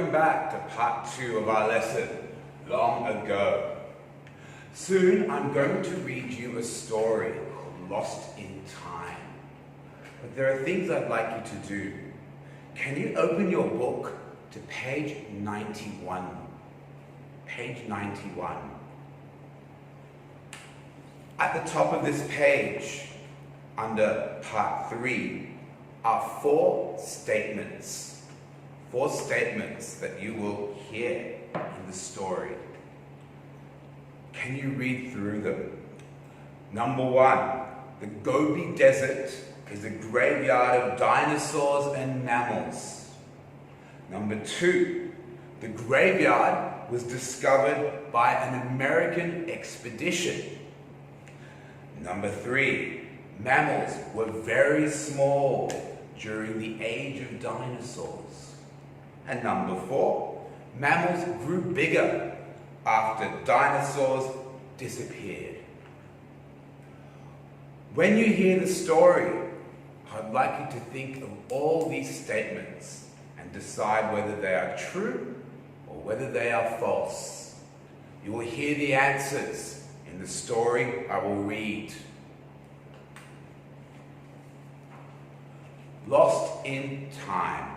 Welcome back to part 2 of our lesson, Long Ago. Soon I'm going to read you a story called Lost in Time. But there are things I'd like you to do. Can you open your book to page 91? Page 91. At the top of this page, under part 3, are 4 statements. 4 statements that you will hear in the story. Can you read through them? Number 1, the Gobi Desert is a graveyard of dinosaurs and mammals. Number 2, the graveyard was discovered by an American expedition. Number 3, mammals were very small during the age of dinosaurs. And number 4, mammals grew bigger after dinosaurs disappeared. When you hear the story, I'd like you to think of all these statements and decide whether they are true or whether they are false. You will hear the answers in the story I will read. Lost in Time.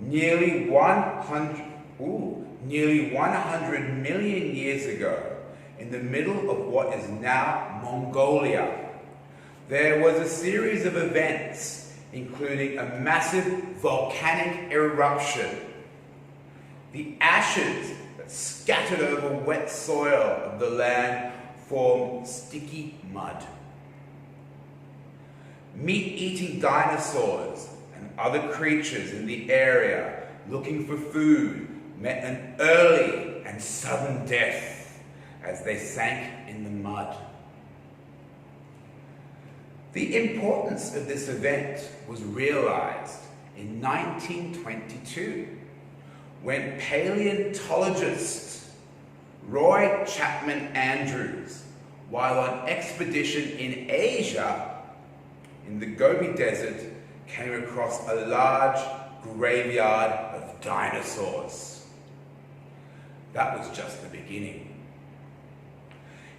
Nearly 100 million years ago, in the middle of what is now Mongolia, there was a series of events, including a massive volcanic eruption. The ashes that scattered over wet soil of the land formed sticky mud. Meat-eating dinosaurs and other creatures in the area looking for food met an early and sudden death as they sank in the mud. The importance of this event was realized in 1922 when paleontologist Roy Chapman Andrews, while on expedition in Asia in the Gobi Desert, came across a large graveyard of dinosaurs. That was just the beginning.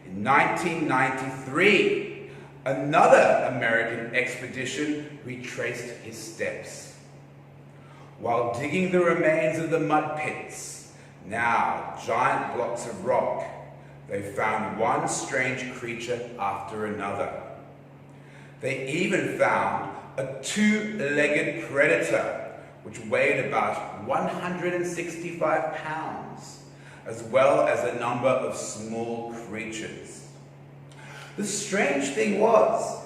In 1993, another American expedition retraced his steps. While digging the remains of the mud pits, now giant blocks of rock, they found one strange creature after another. They even found a 2-legged predator, which weighed about 165 pounds, as well as a number of small creatures. The strange thing was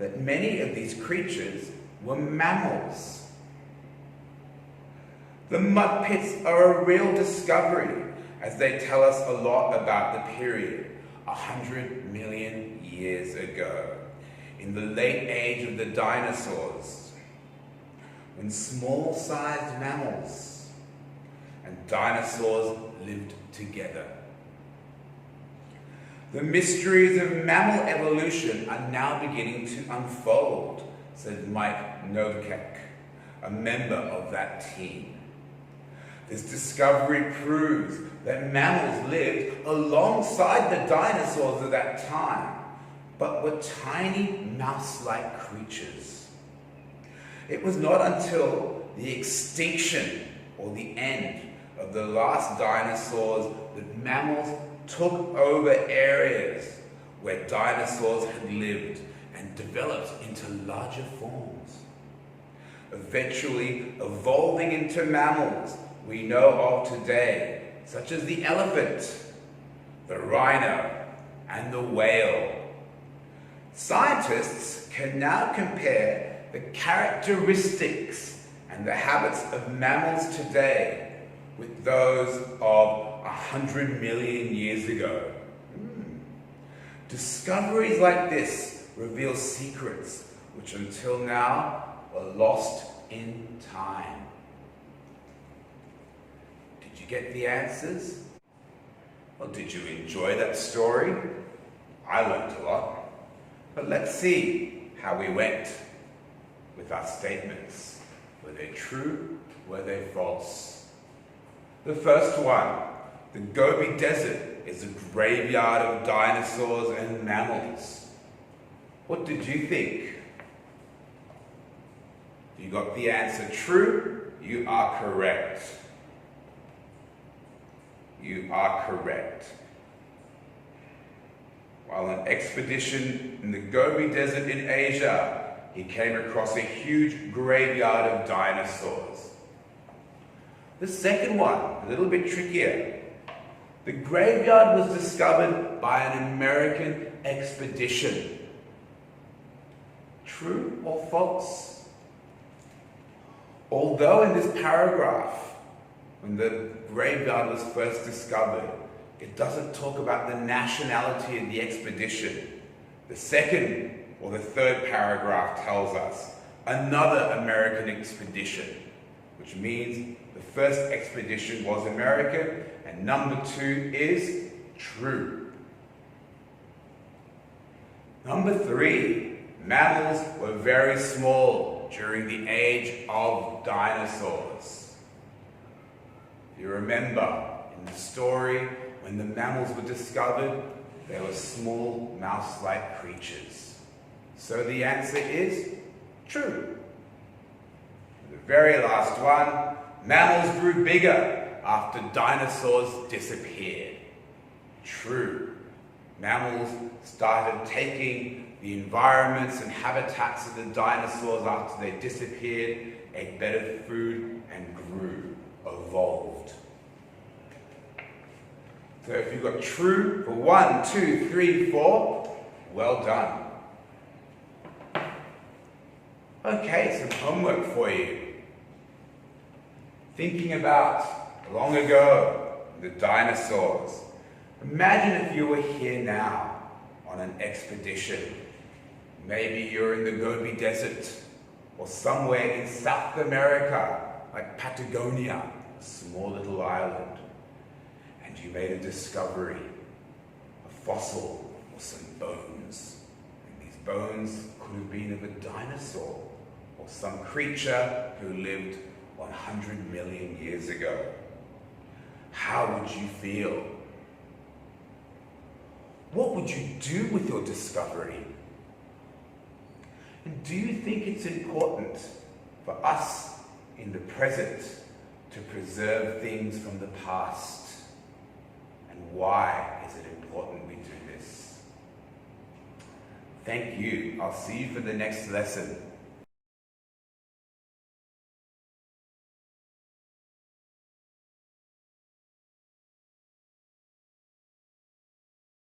that many of these creatures were mammals. The mud pits are a real discovery, as they tell us a lot about the period 100 million years ago, in the late age of the dinosaurs, when small-sized mammals and dinosaurs lived together. The mysteries of mammal evolution are now beginning to unfold, said Mike Novak, a member of that team. This discovery proves that mammals lived alongside the dinosaurs of that time, but were tiny mouse-like creatures. It was not until the extinction or the end of the last dinosaurs that mammals took over areas where dinosaurs had lived and developed into larger forms, eventually evolving into mammals we know of today, such as the elephant, the rhino, and the whale. Scientists can now compare the characteristics and the habits of mammals today with those of 100 million years ago. Discoveries like this reveal secrets which until now were lost in time. Did you get the answers? Well, did you enjoy that story? I learned a lot. But let's see how we went with our statements. Were they true? Were they false? The first one, the Gobi Desert is a graveyard of dinosaurs and mammals. What did you think? You got the answer true? You are correct. You are correct. While on an expedition in the Gobi Desert in Asia, he came across a huge graveyard of dinosaurs. The second one, a little bit trickier. The graveyard was discovered by an American expedition. True or false? Although in this paragraph, when the graveyard was first discovered, it doesn't talk about the nationality of the expedition. The second or the third paragraph tells us another American expedition, which means the first expedition was American, and number 2 is true. Number 3, mammals were very small during the age of dinosaurs. You remember in the story, when the mammals were discovered, they were small mouse-like creatures. So the answer is true. The very last one, mammals grew bigger after dinosaurs disappeared. True. Mammals started taking the environments and habitats of the dinosaurs after they disappeared, ate better food, and grew, evolved. So if you got true for 1, 2, 3, 4, well done. Okay, some homework for you. Thinking about long ago, the dinosaurs. Imagine if you were here now on an expedition. Maybe you're in the Gobi Desert or somewhere in South America, like Patagonia, a small little island. And you made a discovery, a fossil or some bones. And these bones could have been of a dinosaur or some creature who lived 100 million years ago. How would you feel? What would you do with your discovery? And do you think it's important for us in the present to preserve things from the past? And why is it important we do this? Thank you. I'll see you for the next lesson.